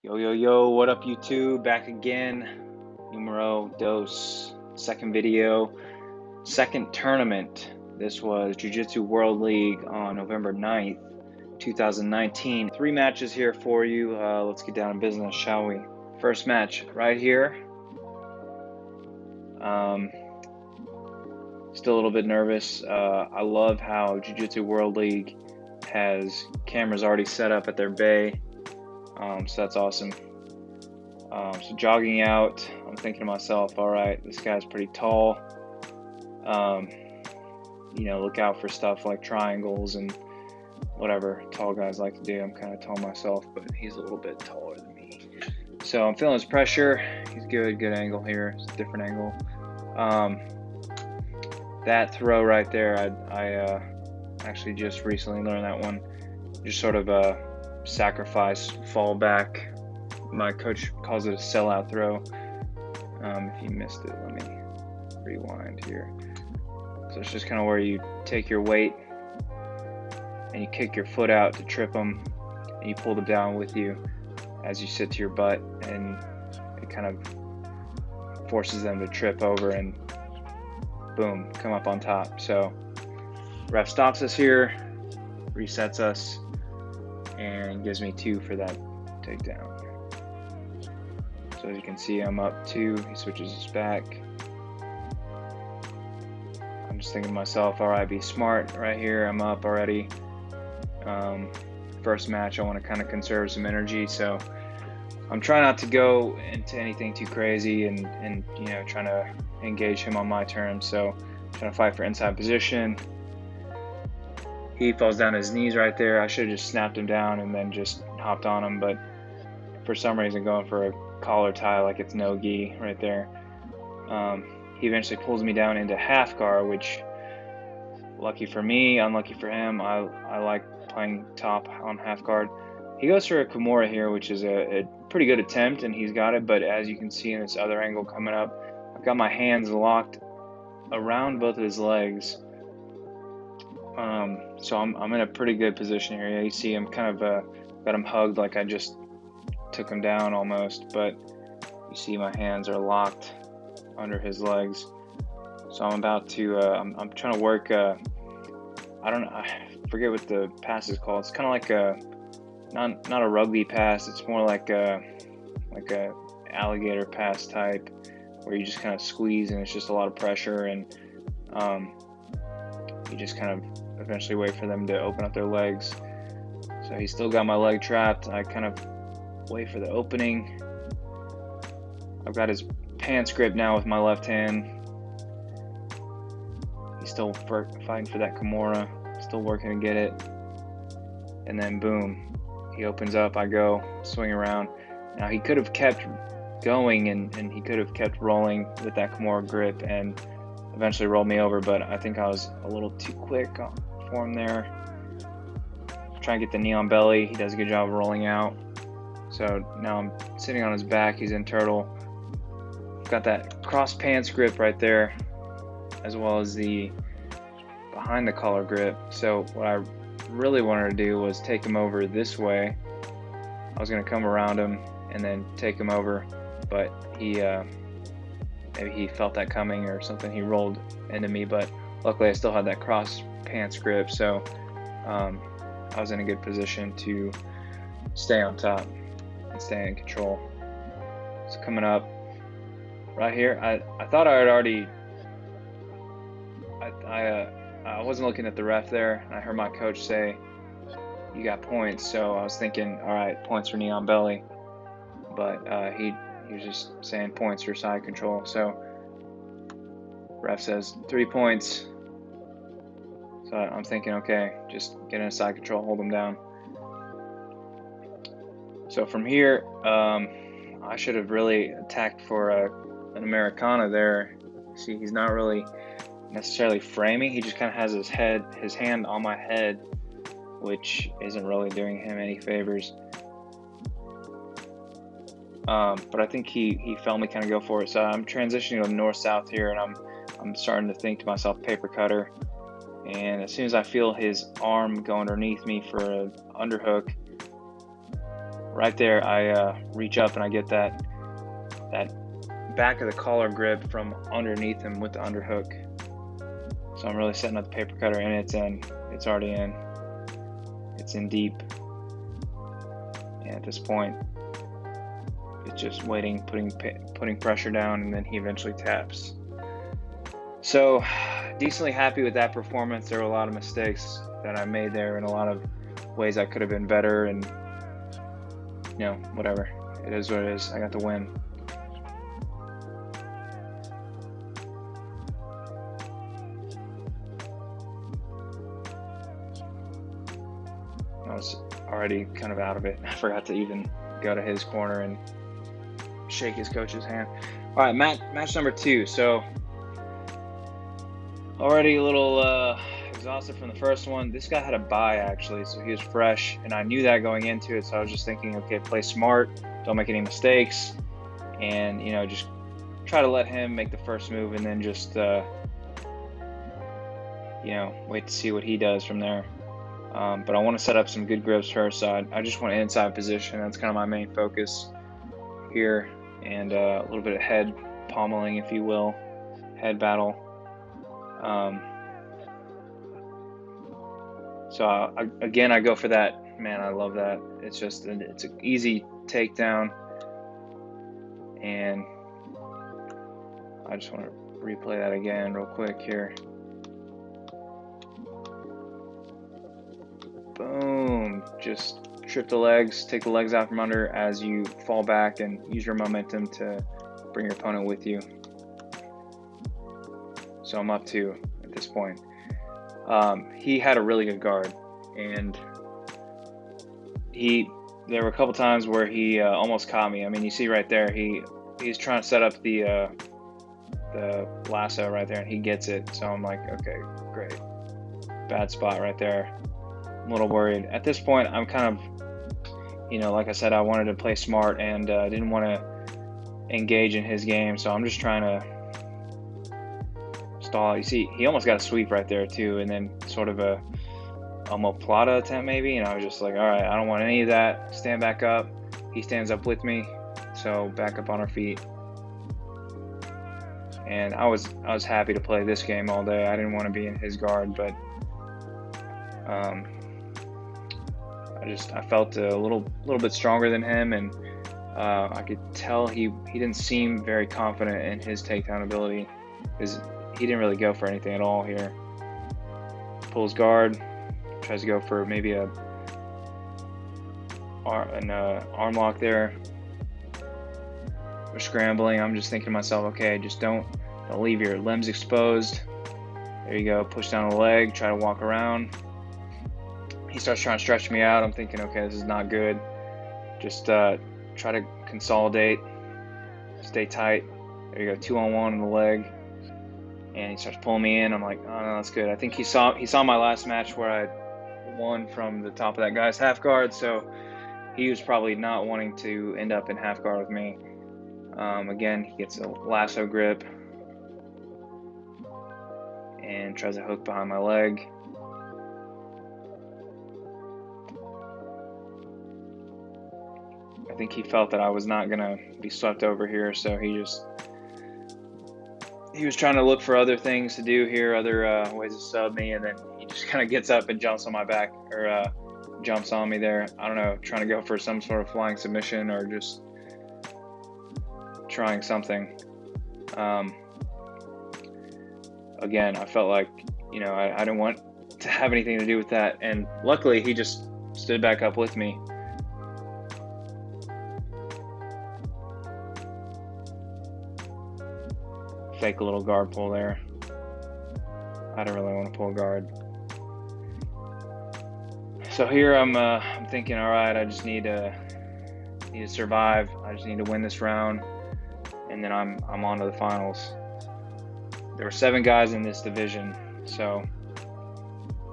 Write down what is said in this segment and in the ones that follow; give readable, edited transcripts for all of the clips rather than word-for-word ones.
Yo, yo, yo, what up, YouTube? Back again. Numero dos. Second video, second tournament. This was Jiu-Jitsu World League on November 9th, 2019. 3 matches here for you. Let's get down to business, shall we? First match right here. Still a little bit nervous. I love how Jiu-Jitsu World League has cameras already set up at their bay. So that's awesome. So jogging out, I'm thinking to myself, all right, this guy's pretty tall. Look out for stuff like triangles and whatever tall guys like to do. I'm kind of tall myself, but he's a little bit taller than me. So I'm feeling his pressure. He's good angle here. It's a different angle. That throw right there, I actually just recently learned that one. Just sort of a sacrifice, fall back. My coach calls it a sellout throw. If you missed it, let me rewind here. So it's just kind of where you take your weight and you kick your foot out to trip them, and you pull them down with you as you sit to your butt, and it kind of forces them to trip over and boom, come up on top. So ref stops us here, resets us, and gives me 2 for that takedown. So as you can see, I'm up 2. He switches his back. I'm just thinking to myself, all right, be smart right here. I'm up already. First match, I want to kind of conserve some energy, so I'm trying not to go into anything too crazy and trying to engage him on my terms. So trying to fight for inside position. He falls down his knees right there. I should have just snapped him down and then just hopped on him, but for some reason going for a collar tie like it's no gi right there. He eventually pulls me down into half guard, which, lucky for me, unlucky for him. I like playing top on half guard. He goes for a Kimura here, which is a pretty good attempt, and he's got it, but as you can see in this other angle coming up, I've got my hands locked around both of his legs. So I'm in a pretty good position here. Yeah, you see I'm kind of got him hugged like I just took him down almost, but you see my hands are locked under his legs. So I'm about to I'm trying to work I forget what the pass is called. It's kind of like a not a rugby pass. It's more like a alligator pass type, where you just kind of squeeze and it's just a lot of pressure, and you just kind of eventually wait for them to open up their legs. So he's still got my leg trapped. I kind of wait for the opening. I've got his pants grip now with my left hand. He's still fighting for that Kimura, still working to get it. And then boom, he opens up, I go, swing around. Now he could have kept going and he could have kept rolling with that Kimura grip and eventually rolled me over, but I think I was a little too quick for him there. Trying to get the knee on belly. He does a good job of rolling out. So now I'm sitting on his back. He's in turtle. Got that cross pants grip right there, as well as the behind the collar grip. So what I really wanted to do was take him over this way. I was going to come around him and then take him over, but he maybe he felt that coming or something. He rolled into me, but luckily I still had that cross pants grip, so I was in a good position to stay on top and stay in control. So coming up right here, I thought I had already, I wasn't looking at the ref there. I heard my coach say, you got points, so I was thinking, all right, points for knee on belly, but he was just saying points for side control. So ref says 3 points. So I'm thinking, okay, just get in a side control, hold him down. So from here, I should have really attacked for an Americana there. See, he's not really necessarily framing. He just kind of has his hand on my head, which isn't really doing him any favors. But I think he felt me kind of go for it. So I'm transitioning to north-south here, and I'm starting to think to myself, paper cutter. And as soon as I feel his arm go underneath me for an underhook, right there, I reach up and I get that back of the collar grip from underneath him with the underhook. So I'm really setting up the paper cutter, and it's in. It's already in. It's in deep. And at this point, it's just waiting, putting pressure down, and then he eventually taps. So decently happy with that performance. There were a lot of mistakes that I made there, and a lot of ways I could have been better, and whatever. It is what it is. I got the win. I was already kind of out of it. I forgot to even go to his corner and shake his coach's hand. All right, match number 2. So already a little exhausted from the first one. This guy had a bye, actually, so he was fresh, and I knew that going into it. So I was just thinking, okay, play smart, don't make any mistakes, and just try to let him make the first move, and then just wait to see what he does from there. But I want to set up some good grips first, so I just want an inside position. That's kind of my main focus here, and a little bit of head pommeling, if you will, head battle. So I go for that. Man, I love that. It's an easy takedown, and I just want to replay that again real quick here. Boom, just trip the legs, take the legs out from under as you fall back, and use your momentum to bring your opponent with you. So I'm up 2 at this point. He had a really good guard, and there were a couple times where he almost caught me. I mean, you see right there, he's trying to set up the lasso right there, and he gets it. So I'm like, okay, great. Bad spot right there. I'm a little worried. At this point, I'm kind of, like I said, I wanted to play smart, and didn't want to engage in his game. So I'm just trying to stall. You see, he almost got a sweep right there too, and then sort of a omoplata attempt maybe, and I was just like, all right, I don't want any of that. Stand back up. He stands up with me, so back up on our feet. And I was happy to play this game all day. I didn't want to be in his guard, but I felt a little bit stronger than him, and I could tell he didn't seem very confident in his takedown ability, because he didn't really go for anything at all here. Pulls guard, tries to go for maybe an arm lock there. We're scrambling. I'm just thinking to myself, okay, just don't leave your limbs exposed. There you go. Push down the leg. Try to walk around. He starts trying to stretch me out. I'm thinking, okay, this is not good. Just try to consolidate. Stay tight. There you go. 2-on-1 on the leg. And he starts pulling me in. I'm like, oh no, that's good. I think he saw my last match where I won from the top of that guy's half guard, so he was probably not wanting to end up in half guard with me. Again, he gets a lasso grip and tries to hook behind my leg. I think he felt that I was not gonna be swept over here, so he was trying to look for other things to do here, other ways to sub me, and then he just kind of gets up and jumps on my back, or jumps on me there. I don't know, trying to go for some sort of flying submission, or just trying something. Again, I felt like, I didn't want to have anything to do with that, and luckily he just stood back up with me. Fake a little guard pull there. I don't really want to pull guard. So here I'm thinking, all right, I just need to survive. I just need to win this round, and then I'm on to the finals. There were 7 guys in this division, so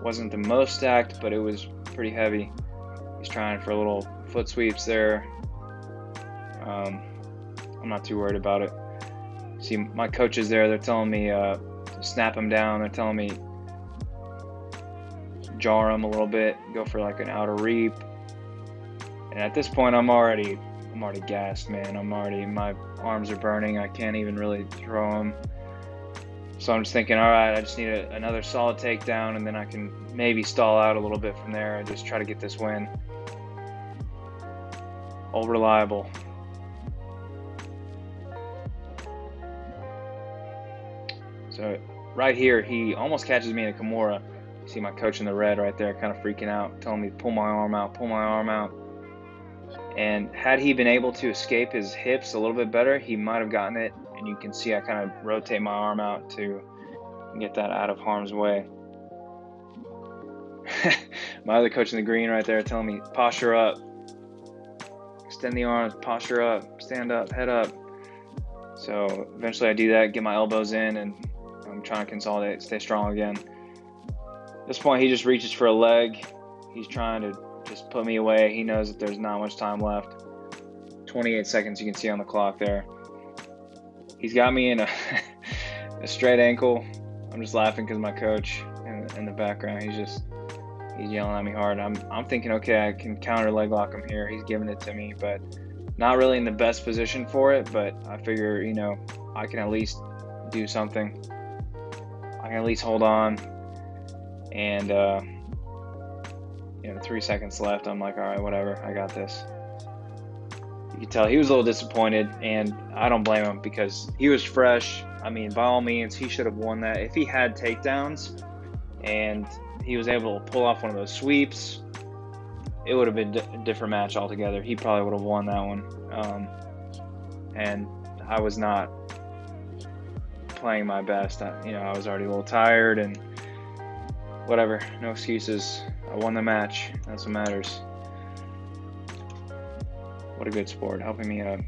wasn't the most stacked, but it was pretty heavy. He's trying for little foot sweeps there. I'm not too worried about it. See, my coaches there, they're telling me to snap him down. They're telling me jar him a little bit, go for like an outer reap. And at this point, I'm already gassed, man. My arms are burning. I can't even really throw them. So I'm just thinking, all right, I just need another solid takedown, and then I can maybe stall out a little bit from there and just try to get this win. All reliable. So right here, he almost catches me in a Kimura. You see my coach in the red right there, kind of freaking out, telling me to pull my arm out, pull my arm out. And had he been able to escape his hips a little bit better, he might have gotten it. And you can see I kind of rotate my arm out to get that out of harm's way. My other coach in the green right there telling me, posture up. Extend the arms, posture up, stand up, head up. So eventually I do that, get my elbows in, and I'm trying to consolidate, stay strong again. At this point, he just reaches for a leg. He's trying to just put me away. He knows that there's not much time left. 28 seconds you can see on the clock there. He's got me in a straight ankle. I'm just laughing because my coach in the background, he's yelling at me hard. I'm thinking, okay, I can counter leg lock him here. He's giving it to me, but not really in the best position for it. But I figure, I can at least do something. I can at least hold on. And 3 seconds left. I'm like, all right, whatever. I got this. You can tell he was a little disappointed, and I don't blame him because he was fresh. I mean, by all means, he should have won that. If he had takedowns and he was able to pull off one of those sweeps, it would have been a different match altogether. He probably would have won that one. And I was not playing my best. I was already a little tired, and whatever, no excuses. I won the match. That's what matters. What a good sport, helping me up.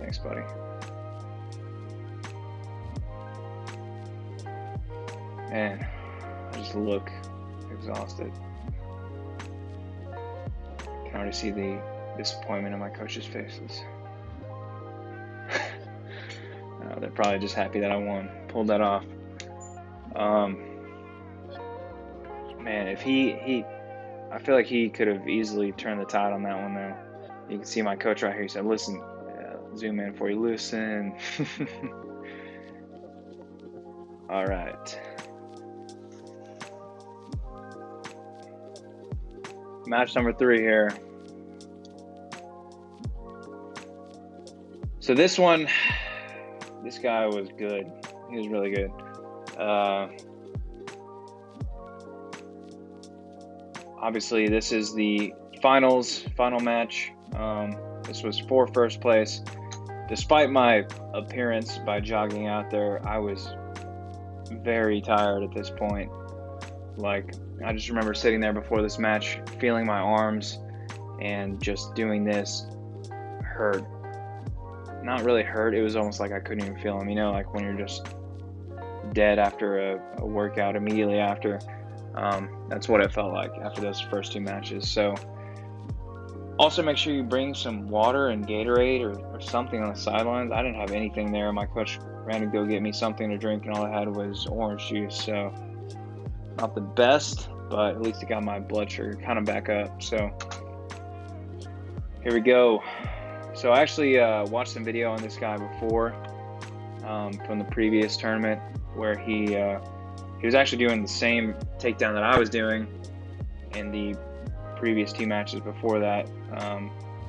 Thanks, buddy. Man, I just look exhausted. I can already see the disappointment in my coach's faces. They're probably just happy that I won. Pulled that off. Man, if I feel like he could have easily turned the tide on that one, though. You can see my coach right here. He said, listen, zoom in for you, loosen. All right. Match number 3 here. So this one, this guy was good. He was really good. Obviously, this is the final match. This was for first place. Despite my appearance by jogging out there, I was very tired at this point. Like, I just remember sitting there before this match, feeling my arms, and just doing this hurt. Not really hurt, it was almost like I couldn't even feel them, like when you're just dead after a workout immediately after. That's what it felt like after those first 2 matches. So also make sure you bring some water and Gatorade or something on the sidelines. I didn't have anything there. My coach ran to go get me something to drink, and all I had was orange juice. So not the best, but at least it got my blood sugar kind of back up. So here we go. So I actually watched some video on this guy before from the previous tournament where he was actually doing the same takedown that I was doing in the previous 2 matches before that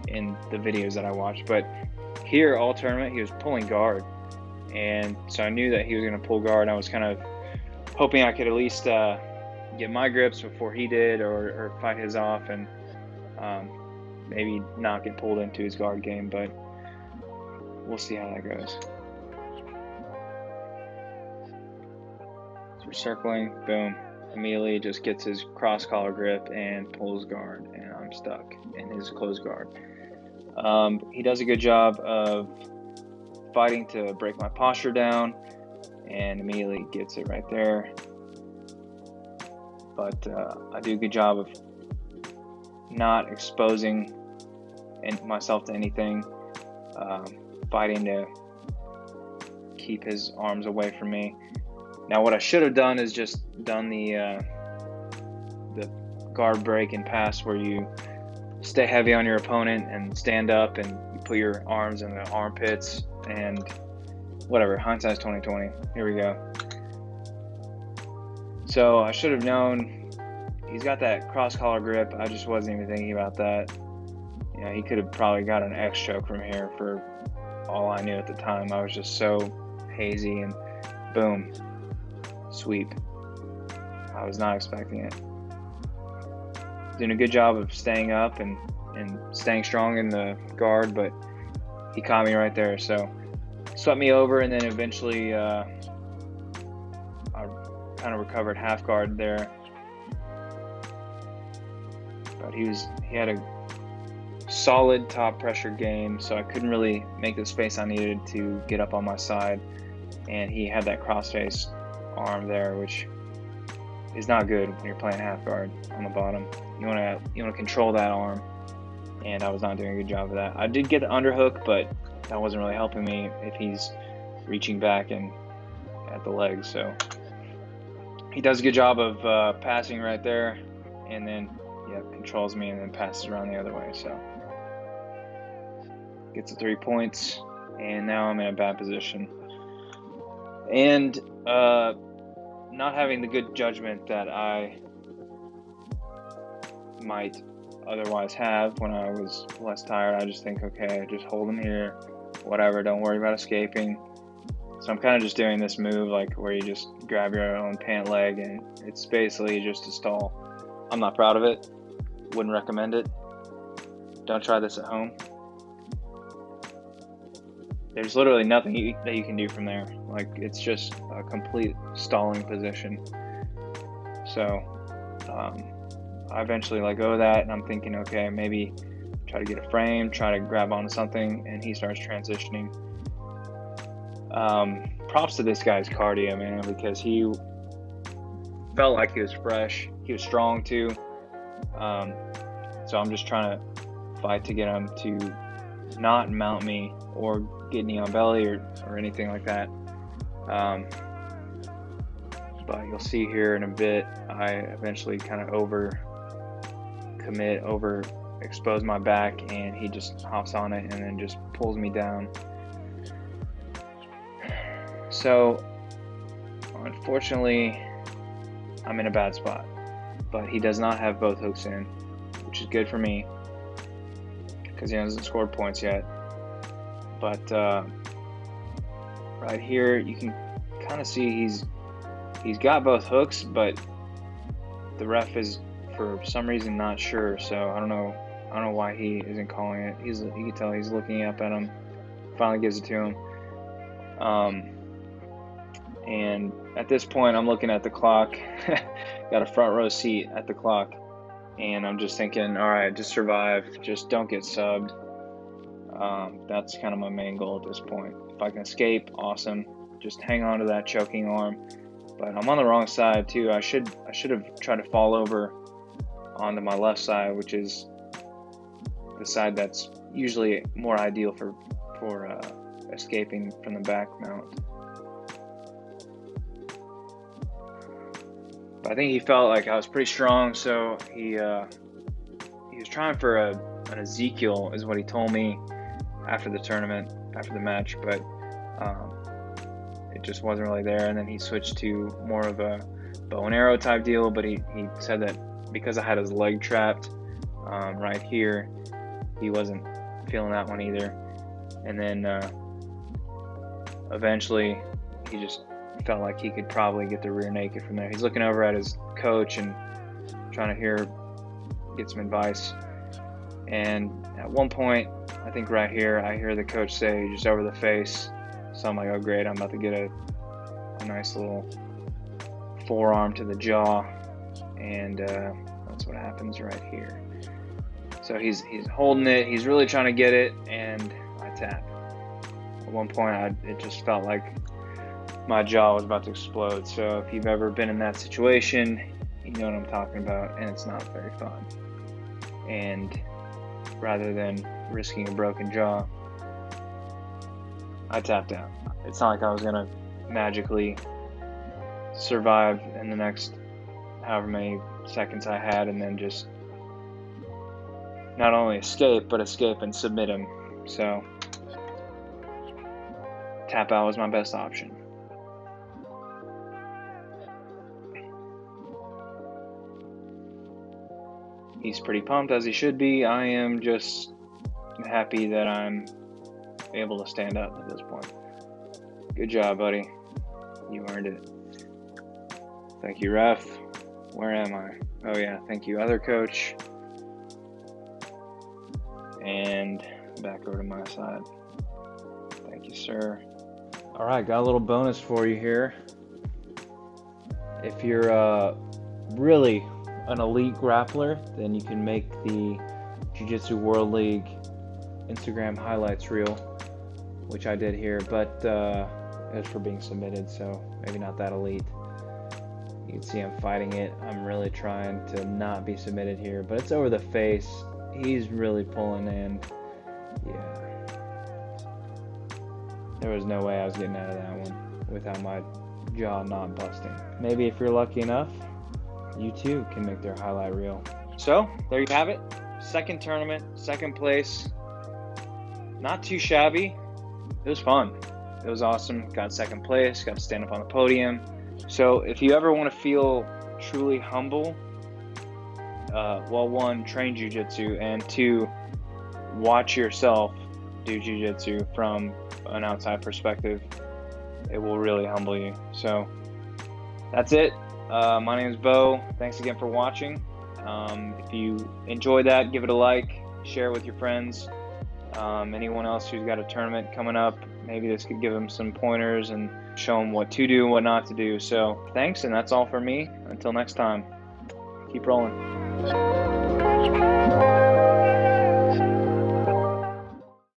in the videos that I watched. But here, all tournament, he was pulling guard. And so I knew that he was going to pull guard. I was kind of hoping I could at least get my grips before he did, or fight his off, and maybe not get pulled into his guard game. But we'll see how that goes. So we're circling, boom. Immediately just gets his cross collar grip and pulls guard, and I'm stuck in his closed guard. He does a good job of fighting to break my posture down, and immediately gets it right there. But I do a good job of not exposing myself to anything, fighting to keep his arms away from me. Now, what I should have done is just done the guard break and pass, where you stay heavy on your opponent and stand up and you put your arms in the armpits and whatever. Hindsight's 20/20. Here we go. So I should have known he's got that cross collar grip. I just wasn't even thinking about that. You know, he could have probably got an X choke from here for all I knew at the time. I was just so hazy, and boom, sweep. I was not expecting it. Doing a good job of staying up and staying strong in the guard, but he caught me right there. So swept me over, and then eventually I kind of recovered half guard there. But he had a solid top pressure game, so I couldn't really make the space I needed to get up on my side. And he had that cross-face arm there, which is not good when you're playing half guard on the bottom. You want to control that arm, and I was not doing a good job of that. I did get the underhook, but that wasn't really helping me if he's reaching back and at the legs. So he does a good job of passing right there, and then controls me and then passes around the other way. So gets the 3 points, and now I'm in a bad position. And not having the good judgment that I might otherwise have when I was less tired. I just think, okay, just hold him here, whatever, don't worry about escaping. So I'm kind of just doing this move like where you just grab your own pant leg, and it's basically just a stall. I'm not proud of it. Wouldn't recommend it. Don't try this at home. There's literally nothing that you can do from there. Like, it's just a complete stalling position. So I eventually let go of that, and I'm thinking, okay, maybe try to get a frame, try to grab onto something, and he starts transitioning. Props to this guy's cardio, man, because he felt like he was fresh. He was strong too. So I'm just trying to fight to get him to not mount me or get knee on belly or anything like that. But you'll see here in a bit, I eventually kind of overexpose my back, and he just hops on it and then just pulls me down. So unfortunately, I'm in a bad spot, but he does not have both hooks in, which is good for me because he hasn't scored points yet. But right here, you can kind of see he's got both hooks, but the ref is for some reason not sure. So I don't know why he isn't calling it. You can tell he's looking up at him. Finally gives it to him. And at this point, I'm looking at the clock. Got a front row seat at the clock, and I'm just thinking, all right, just survive. Just don't get subbed. That's kind of my main goal at this point. If I can escape, awesome. Just hang on to that choking arm. But I'm on the wrong side too. I should have tried to fall over onto my left side, which is the side that's usually more ideal for escaping from the back mount. But I think he felt like I was pretty strong, so he was trying for an Ezekiel, is what he told me after the match, but it just wasn't really there. And then he switched to more of a bow and arrow type deal, but he said that because I had his leg trapped right here, he wasn't feeling that one either. And then eventually he just felt like he could probably get the rear naked from there. He's looking over at his coach and trying to get some advice. And at one point, I think right here, I hear the coach say just over the face. So I'm like, oh great, I'm about to get a nice little forearm to the jaw, and that's what happens right here. So he's holding it, he's really trying to get it, and I tap. At one point, it just felt like my jaw was about to explode. So if you've ever been in that situation, you know what I'm talking about, and it's not very fun. And rather than risking a broken jaw, I tapped out. It's not like I was gonna magically survive in the next however many seconds I had and then just not only escape, but escape and submit him. So tap out was my best option. He's pretty pumped, as he should be. I am just happy that I'm able to stand up at this point. Good job, buddy. You earned it. Thank you, ref. Where am I? Oh yeah, thank you, other coach. And back over to my side. Thank you, sir. All right, got a little bonus for you here. If you're really an elite grappler, then you can make the Jiu-Jitsu World League Instagram highlights reel, which I did here, but it was for being submitted, so maybe not that elite. You can see I'm fighting it. I'm really trying to not be submitted here, but it's over the face. He's really pulling in. Yeah. There was no way I was getting out of that one without my jaw not busting. Maybe if you're lucky enough, you too can make their highlight reel. So there you have it. Second tournament, second place. Not too shabby. It was fun. It was awesome. Got second place, got to stand up on the podium. So if you ever want to feel truly humble, well, one, train jiu-jitsu, and two, watch yourself do jiu-jitsu from an outside perspective. It will really humble you. So that's it. My name is Bo. Thanks again for watching. If you enjoyed that, give it a like, share it with your friends. Anyone else who's got a tournament coming up, maybe this could give them some pointers and show them what to do and what not to do. So thanks, and that's all for me. Until next time, keep rolling.